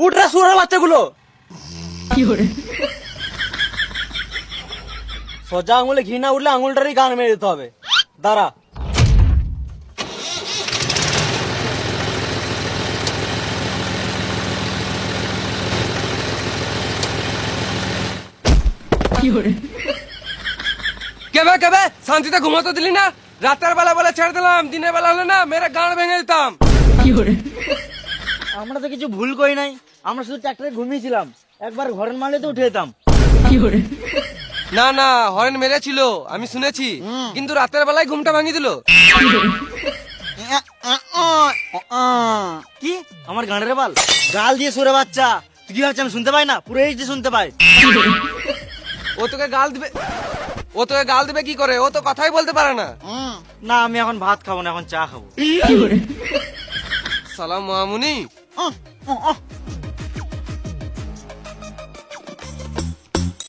উঠরা শুয়োরের বাচ্চাগুলো। সোজা আঙুলে ঘি না উঠলে আঙুলটারই গান মেরে দিতে হবে। দাঁড়া। কেবে শান্তিতে ঘুমাতে দিলি না? রাতের বেলা বলে ছেড়ে দিলাম, দিনের বেলা হলে না মেরে গান ভেঙে দিতাম। আমরা তো কিছু ভুল করি নাই, আমরা শুধু ট্রাক্টরে ঘুমিয়েছিলাম, একবার ঘরের মালে তো উঠে যেতাম। না না, হরেন মেরেছিল আমি শুনেছি, কিন্তু রাতের বেলায় ঘুমটা ভাঙিয়ে দিল। কি আমার গানের বাল গাল দিয়ে সরে বাচ্চা, তুই কি ভাবছিস আমি শুনতে পাই না? পুরো এইচডি শুনতে পাই। ও তোকে গাল দিবে, ও তোকে গাল দিবে কি করে? ও তো কথাই বলতে পারে না। না আমি এখন ভাত খাবো না, এখন চা খাবো। সালাম মামুনি।